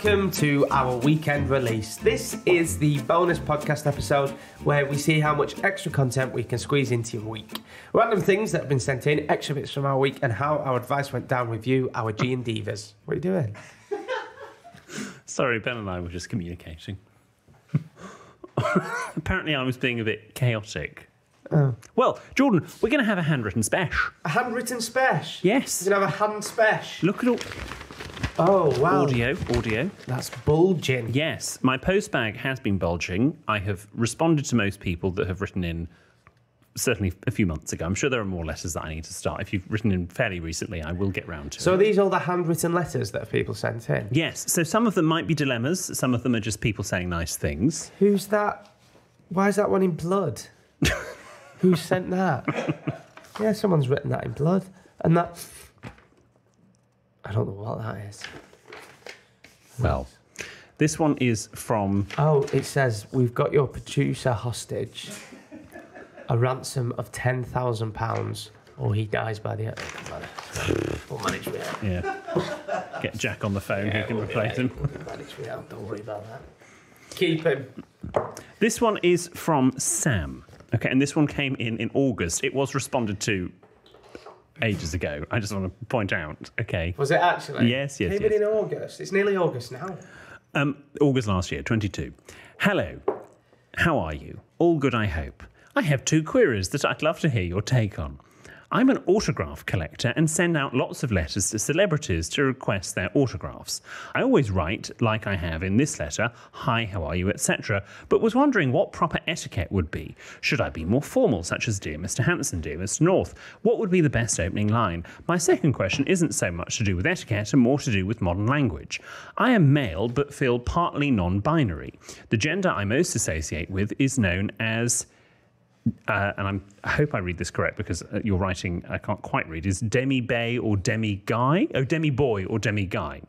welcome to our weekend release. This is the bonus podcast episode where we see how much extra content we can squeeze into your week. Random things that have been sent in, extra bits from our week, and how our advice went down with you, our G&Divas. What are you doing? Sorry, Ben and I were just communicating. Apparently I was being a bit chaotic. Oh. Well, Jordan, we're going to have a handwritten Spesh. A handwritten Spesh? Yes. We're going to have a hand Spesh. Look at all... Oh, wow. Audio. That's bulging. Yes, my postbag has been bulging. I have responded to most people that have written in, certainly a few months ago. I'm sure there are more letters that I need to start. If you've written in fairly recently, I will get round to it. So are these all the handwritten letters that people sent in? Yes, so some of them might be dilemmas. Some of them are just people saying nice things. Who's that? Why is that one in blood? Who sent that? Yeah, someone's written that in blood. And that... I don't know what that is. Well, this one is from... Oh, it says, we've got your producer hostage. A ransom of £10,000 or he dies by the end. We'll manage with it. Yeah. Get Jack on the phone, he can replace him. We'll manage with it. Don't worry about that. Keep him. This one is from Sam. Okay, and this one came in August. It was responded to ages ago. I just want to point out. Okay. Was it actually? Yes. Came in August. It's nearly August now. August last year, 22. Hello. How are you? All good, I hope. I have two queries that I'd love to hear your take on. I'm an autograph collector and send out lots of letters to celebrities to request their autographs. I always write, like I have in this letter, hi, how are you, etc., but was wondering what proper etiquette would be. Should I be more formal, such as Dear Mr. Hanson, Dear Mr. North? What would be the best opening line? My second question isn't so much to do with etiquette and more to do with modern language. I am male but feel partly non-binary. The gender I most associate with is known as... and I hope I read this correct because your writing I can't quite read, is demi-bay or demi-guy? Oh, demi-boy or demi-guy.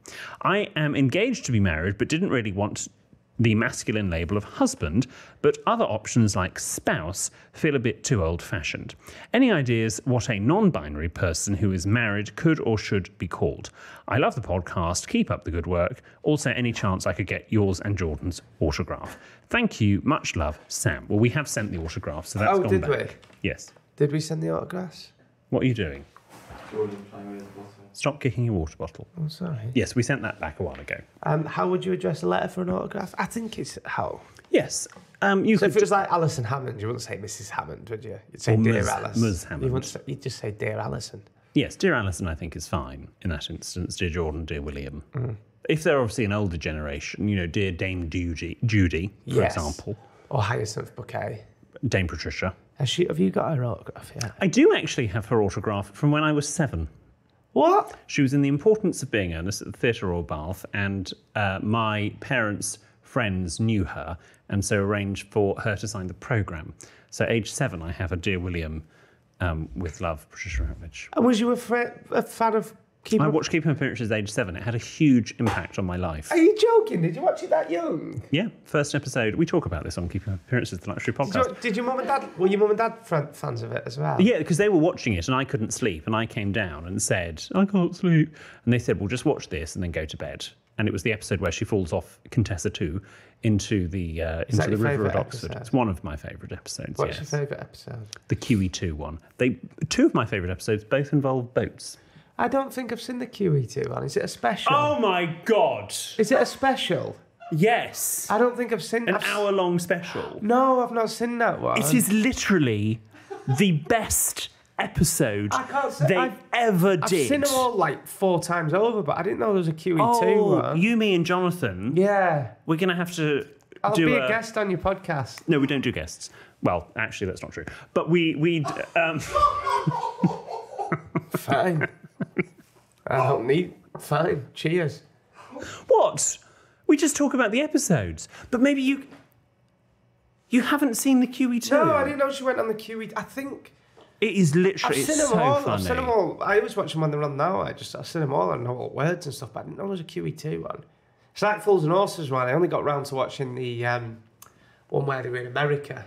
I am engaged to be married but didn't really want the masculine label of husband, but other options like spouse feel a bit too old-fashioned. Any ideas what a non-binary person who is married could or should be called? I love the podcast. Keep up the good work. Also, any chance I could get yours and Jordan's autograph? Thank you. Much love, Sam. Well, we have sent the autograph, so that's gone back. Oh, did we? Yes. Did we send the autographs? What are you doing? Stop kicking your water bottle. I'm sorry. Yes, we sent that back a while ago. How would you address a letter for an autograph? I think it's how. Yes. So if it was like Alison Hammond, you wouldn't say Mrs. Hammond, would you? You'd say Dear Alice. Ms. Hammond. You'd just say Dear Alison. Yes, Dear Alison I think is fine in that instance. Dear Jordan, Dear William. If they're obviously an older generation, you know, Dear Dame Judy, for example. Or Hyacinth Bouquet. Dame Patricia. Have you got her autograph yet? I do actually have her autograph from when I was 7. What? She was in The Importance of Being Earnest at the Theatre Royal Bath, and my parents' friends knew her, and so arranged for her to sign the programme. So age 7, I have a Dear William, with love, Patricia Routledge. And was you a fan of I watched Keeping Appearances age 7. It had a huge impact on my life. Are you joking? Did you watch it that young? Yeah, first episode. We talk about this on Keeping Appearances, the Luxury Podcast. Did your mum and dad, were your mum and dad fans of it as well? Yeah, because they were watching it and I couldn't sleep, and I came down and said, I can't sleep. And they said, well, just watch this and then go to bed. And it was the episode where she falls off Contessa 2 into the River at Oxford. Episode? It's one of my favourite episodes. What's your favourite episode? The QE2 one. Two of my favourite episodes both involve boats. I don't think I've seen the QE2 one. Is it a special? Oh my God! Is it a special? Yes. I don't think I've seen an hour-long special. No, I've not seen that one. It is literally the best episode they ever did. I've seen them all like 4 times over, but I didn't know there was a QE2 one. You, me, and Jonathan. Yeah. We're going to have to I'll be a guest on your podcast. No, we don't do guests. Well, actually, that's not true. But we Fine. I don't need... Fine. Cheers. What? We just talk about the episodes. But maybe you haven't seen the QE2. No, I didn't know she went on the QE. I think... It is literally... I've seen them all. Funny. I've seen them all. I always watch them when they're on now. I've seen them all. I know all words and stuff, but I didn't know there was a QE2 one. It's like Fools and Horses one. I only got round to watching the one where they were in America.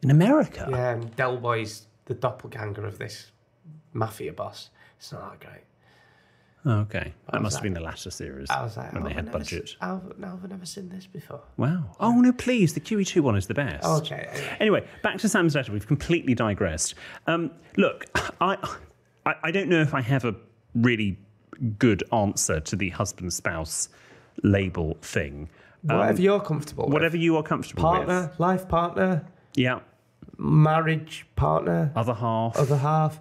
In America? Yeah, and Del Boy's the doppelganger of this mafia boss. It's not that great. Oh, okay. That must have been the latter series. I was like, when they had budget. I've never seen this before. Wow. Oh, no, please. The QE2 one is the best. Okay. Anyway, back to Sam's letter. We've completely digressed. Look, I don't know if I have a really good answer to the husband-spouse label thing. Whatever you're comfortable with. Whatever you are comfortable with. Partner, life partner. Yeah. Marriage partner. Other half. Other half.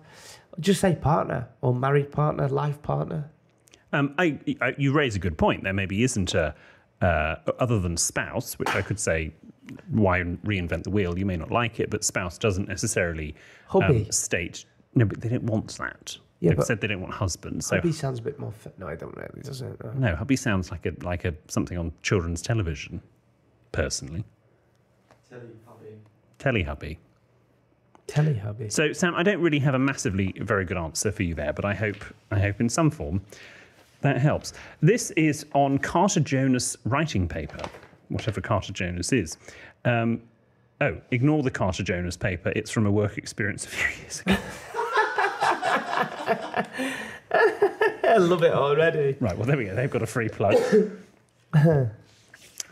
Just say partner or married partner, life partner. You raise a good point. There maybe isn't a, other than spouse, which I could say, why reinvent the wheel? You may not like it, but spouse doesn't necessarily state. No, but they don't want that. Yeah, They've said they don't want husbands. So hubby sounds a bit more. No, I don't really, does it? No, hubby sounds like a something on children's television. Personally, Telehubby. Telehubby. So, Sam, I don't really have a massively very good answer for you there, but I hope in some form that helps. This is on Carter Jonas writing paper, whatever Carter Jonas is. Ignore the Carter Jonas paper. It's from a work experience a few years ago. I love it already. Right, well, there we go. They've got a free plug.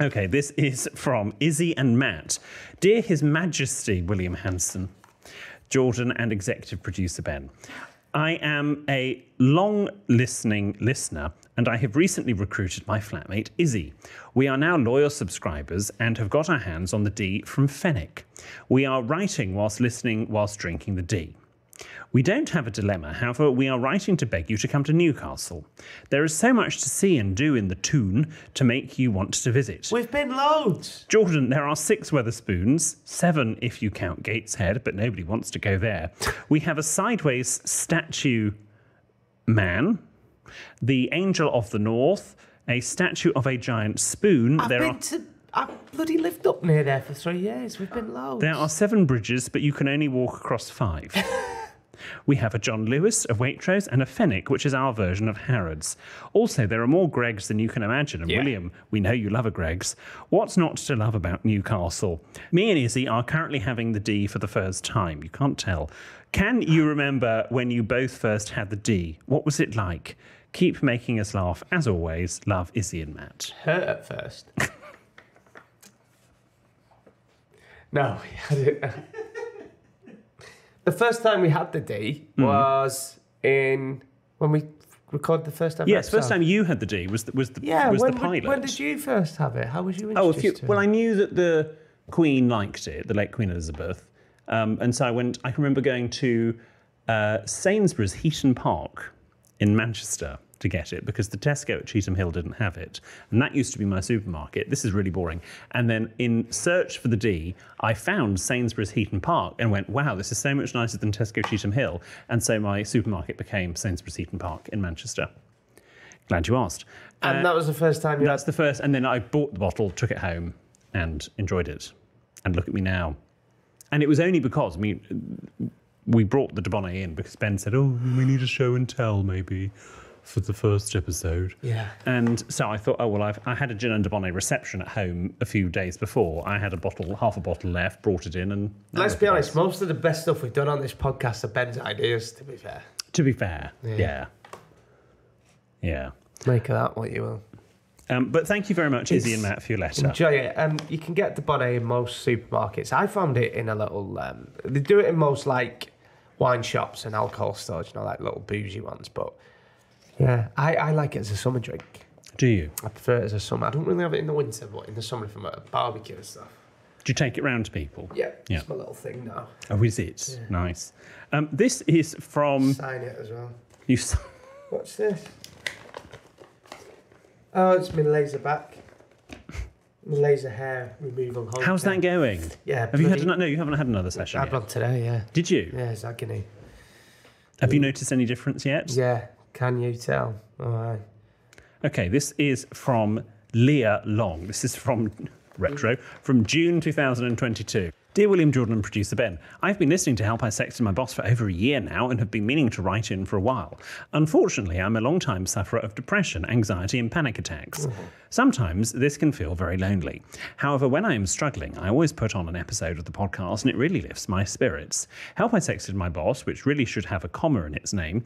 Okay, this is from Izzy and Matt. Dear His Majesty William Hanson, Jordan and executive producer Ben, I am a long-listening listener, and I have recently recruited my flatmate Izzy. We are now loyal subscribers and have got our hands on the D from Fenwick. We are writing whilst listening whilst drinking the D. We don't have a dilemma, however, we are writing to beg you to come to Newcastle. There is so much to see and do in the Toon to make you want to visit. We've been loads. Jordan, there are 6 Wetherspoons, 7 if you count Gateshead, but nobody wants to go there. We have a sideways statue man, the Angel of the North, a statue of a giant spoon. I've bloody lived up near there for 3 years. We've been loads. There are 7 bridges, but you can only walk across 5. We have a John Lewis, a Waitrose, and a Fenwick, which is our version of Harrods. Also, there are more Gregs than you can imagine. And William, we know you love a Greg's. What's not to love about Newcastle? Me and Izzy are currently having the D for the first time. You can't tell. Can you remember when you both first had the D? What was it like? Keep making us laugh. As always, love, Izzy and Matt. Hurt at first. No, I didn't. The first time we had the D was when we recorded the first time. Yes, first time you had the D was the pilot. When did you first have it? How was you introduced to it? Well, I knew that the Queen liked it, the late Queen Elizabeth, and so I can remember going to Sainsbury's Heaton Park in Manchester to get it because the Tesco at Cheetham Hill didn't have it. And that used to be my supermarket. This is really boring. And then in search for the D, I found Sainsbury's Heaton Park and went, wow, this is so much nicer than Tesco Cheetham Hill. And so my supermarket became Sainsbury's Heaton Park in Manchester. Glad you asked. And that was the first time That's the first. And then I bought the bottle, took it home and enjoyed it. And look at me now. And it was only because, we brought the Dubonnet in because Ben said, oh, we need a show and tell maybe for the first episode. Yeah. And so I thought, oh, well, I had a gin and Dubonnet reception at home a few days before. I had half a bottle left, brought it in. And let's be honest, most of the best stuff we've done on this podcast are Ben's ideas, to be fair. To be fair, yeah. Make of that what you will. But thank you very much, Izzy and Matt, for your letter. Enjoy it. You can get Dubonnet in most supermarkets. I found it in a little... they do it in most, wine shops and alcohol stores, little bougie ones, but... Yeah, I like it as a summer drink. Do you? I prefer it as a summer. I don't really have it in the winter, but in the summer if I'm at a barbecue and stuff. Do you take it round to people? Yeah, it's my little thing now. Oh, is it? Yeah. Nice. This is from... Sign it as well. What's this? Oh, it's my laser back. My laser hair removal home How's that going? Yeah. Have you had no, you haven't had another session I had one today, yeah. Did you? Yeah, it's agony. Have you noticed any difference yet? Yeah. Can you tell? All right. Okay, this is from Leah Long. This is from Retro, from June 2022. Dear William, Jordan and producer Ben, I've been listening to Help I Sexted My Boss for over a year now and have been meaning to write in for a while. Unfortunately, I'm a long-time sufferer of depression, anxiety and panic attacks. Sometimes this can feel very lonely. However, when I am struggling, I always put on an episode of the podcast and it really lifts my spirits. Help I Sexted My Boss, which really should have a comma in its name.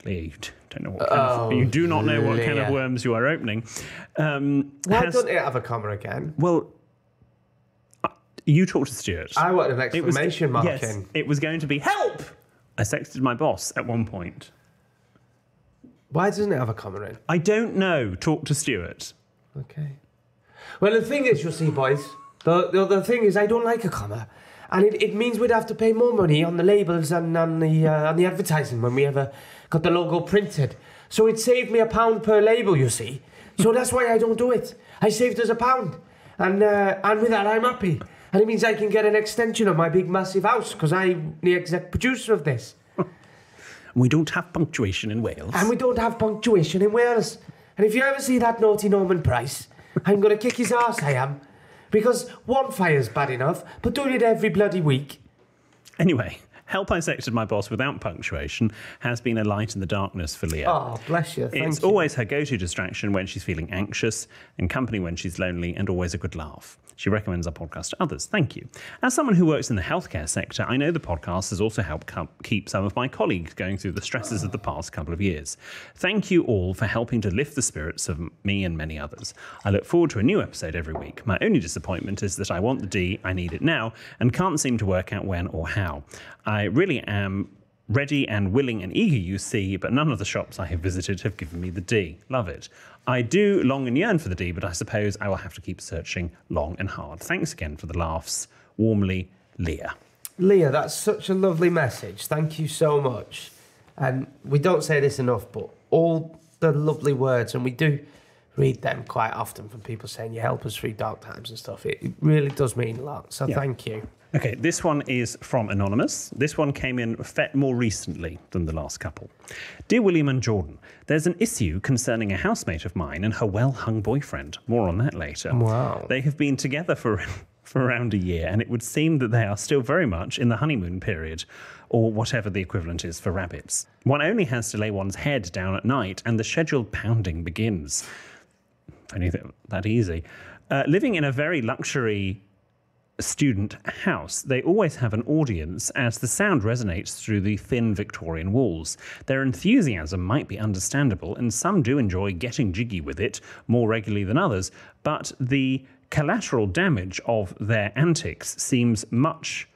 Leah, you do not know what kind of worms you are opening. Why doesn't it have a comma again? Well, you talked to Stuart. I want an exclamation mark in. Yes, it was going to be, help! I sexted my boss at one point. Why doesn't it have a comma in? I don't know. Talk to Stuart. Okay. Well, the thing is, you see, boys, the thing is I don't like a comma. And it means we'd have to pay more money on the labels and on the advertising when we ever got the logo printed. So it saved me £1 per label, you see. So that's why I don't do it. I saved us £1. And with that, I'm happy. And it means I can get an extension of my big, massive house because I'm the exec producer of this. We don't have punctuation in Wales. And we don't have punctuation in Wales. And if you ever see that naughty Norman Price, I'm going to kick his arse, I am. Because one fire's bad enough, but doing it every bloody week. Anyway, Help I Sexted My Boss without punctuation has been a light in the darkness for Leah. Oh, bless you. It's always her go-to distraction when she's feeling anxious, and company when she's lonely, and always a good laugh. She recommends our podcast to others. Thank you. As someone who works in the healthcare sector, I know the podcast has also helped keep some of my colleagues going through the stresses of the past couple of years. Thank you all for helping to lift the spirits of me and many others. I look forward to a new episode every week. My only disappointment is that I want the D, I need it now, and can't seem to work out when or how. I really am ready and willing and eager, you see, but none of the shops I have visited have given me the D. Love it. I do long and yearn for the D, but I suppose I will have to keep searching long and hard. Thanks again for the laughs. Warmly, Leah. Leah, that's such a lovely message. Thank you so much. And we don't say this enough, but all the lovely words, and we do read them quite often from people saying you help us through dark times and stuff. It really does mean a lot. So thank you. Okay, this one is from Anonymous. This one came in more recently than the last couple. Dear William and Jordan, there's an issue concerning a housemate of mine and her well-hung boyfriend. More on that later. Wow. They have been together for around a year, and it would seem that they are still very much in the honeymoon period, or whatever the equivalent is for rabbits. One only has to lay one's head down at night, and the scheduled pounding begins. If only that easy. Living in a very luxury student house, they always have an audience as the sound resonates through the thin Victorian walls. Their enthusiasm might be understandable, and some do enjoy getting jiggy with it more regularly than others, but the collateral damage of their antics stems much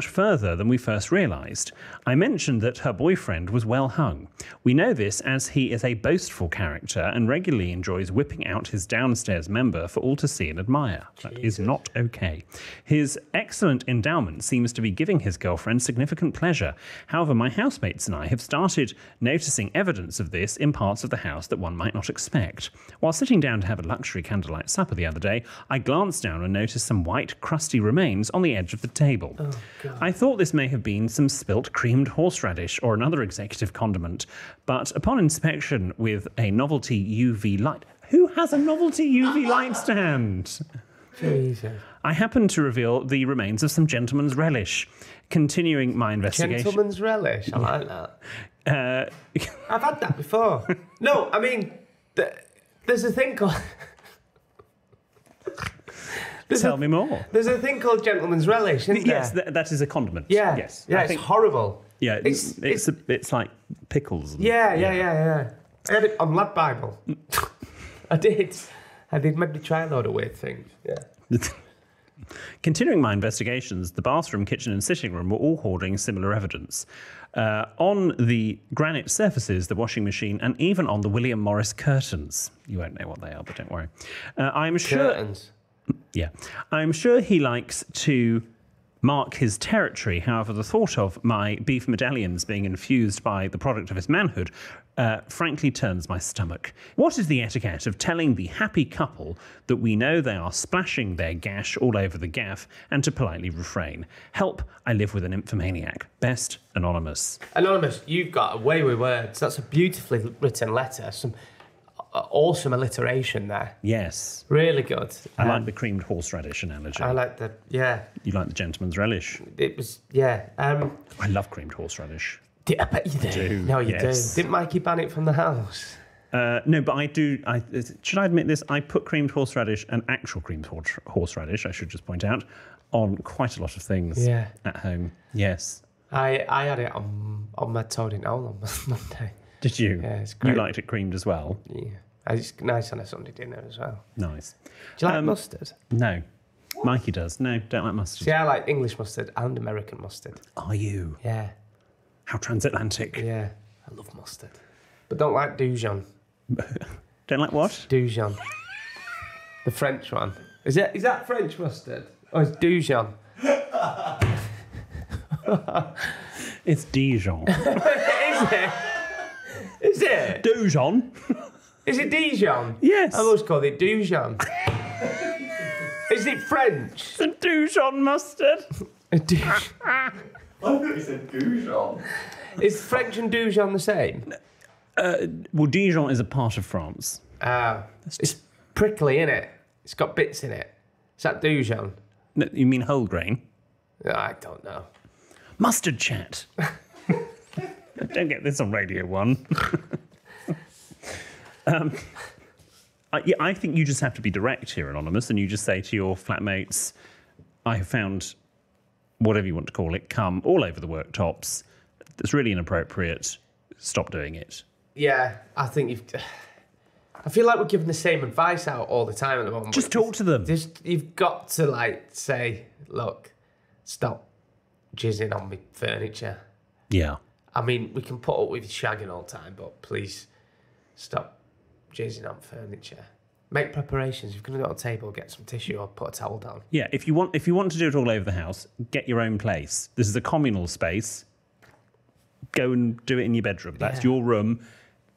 further than we first realised. I mentioned that her boyfriend was well hung. We know this as he is a boastful character and regularly enjoys whipping out his downstairs member for all to see and admire. That is not okay. His excellent endowment seems to be giving his girlfriend significant pleasure. However, my housemates and I have started noticing evidence of this in parts of the house that one might not expect. While sitting down to have a luxury candlelight supper the other day, I glanced down and noticed some white, crusty remains on the edge of the table. Oh, I thought this may have been some spilt creamed horseradish or another executive condiment, but upon inspection with a novelty UV light... Who has a novelty UV light stand? Jesus. I happened to reveal the remains of some gentleman's relish. Continuing my investigation... Gentleman's relish? I like that. I've had that before. No, I mean, there's a thing called... Tell me more. There's a thing called gentleman's relish, isn't there? Yes, that is a condiment. Yeah. Yes. Yeah, it's horrible. Yeah, it's like pickles. Yeah. I had it on Lad Bible. I did. Made me try a load of weird things. Yeah. Continuing my investigations, the bathroom, kitchen and sitting room were all hoarding similar evidence. On the granite surfaces, the washing machine, and even on the William Morris curtains. You won't know what they are, but don't worry. I'm sure... Curtains? Yeah. I'm sure he likes to mark his territory. However, the thought of my beef medallions being infused by the product of his manhood frankly turns my stomach. What is the etiquette of telling the happy couple that we know they are splashing their gash all over the gaff and to politely refrain? Help, I live with an nymphomaniac. Best, Anonymous. Anonymous, you've got a way with words. That's a beautifully written letter. awesome alliteration there. Yes. Really good. I like the creamed horseradish analogy. I like the, yeah. You like the gentleman's relish. It was, yeah. I love creamed horseradish. I bet you do. No, you do. Didn't Mikey ban it from the house? No, but I do. Should I admit this? I put creamed horseradish and actual creamed horseradish, I should just point out, on quite a lot of things at home. Yes. I had it on my toad in hole on Monday. Did you? Yeah, it's great. You liked it creamed as well? Yeah. It's nice on a Sunday dinner as well. Nice. Do you like mustard? No. Mikey does. No, don't like mustard. See, I like English mustard and American mustard. Are you? Yeah. How transatlantic. Yeah. I love mustard. But don't like Dijon. Don't like what? Dijon. The French one. Is that French mustard? Or is Dijon? It's Dijon. Is it? Is it? Dijon? Is it Dijon? Yes. I always called it Dijon. Is it French? It's a Dijon mustard. A Dijon. I thought you said Goujon. Is French and Dijon the same? Well, Dijon is a part of France. It's prickly, innit? It's got bits in it. Is that Dijon? No, you mean whole grain? I don't know. Mustard chat. Don't get this on Radio 1. I think you just have to be direct here, Anonymous, and you just say to your flatmates, I have found whatever you want to call it, cum all over the worktops. It's really inappropriate. Stop doing it. Yeah, I think I feel like we're giving the same advice out all the time at the moment. Just talk to them. You've got to, say, look, stop jizzing on me furniture. Yeah. I mean, we can put up with shagging all the time, but please stop jizzing on furniture. Make preparations. If you're going to go to a table, get some tissue or put a towel down. Yeah, if you want to do it all over the house, get your own place. This is a communal space. Go and do it in your bedroom. That's your room.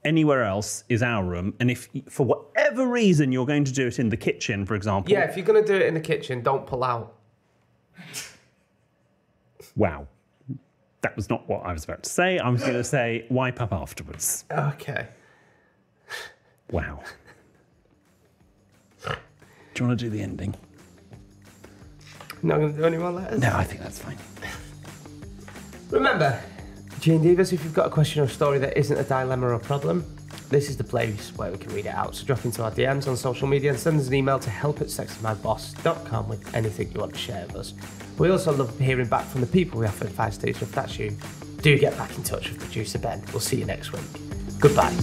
Anywhere else is our room. And if, for whatever reason, you're going to do it in the kitchen, for example... Yeah, if you're going to do it in the kitchen, don't pull out. Wow. That was not what I was about to say. I was going to say, wipe up afterwards. Okay. Wow. Do you want to do the ending? Not going to do any more letters? No, I think that's fine. Remember, G&Divas, if you've got a question or story that isn't a dilemma or problem, this is the place where we can read it out. So drop into our DMs on social media and send us an email to help@sextymyboss.com with anything you want to share with us. We also love hearing back from the people we offer advice to, so if that's you, do get back in touch with producer Ben. We'll see you next week. Goodbye.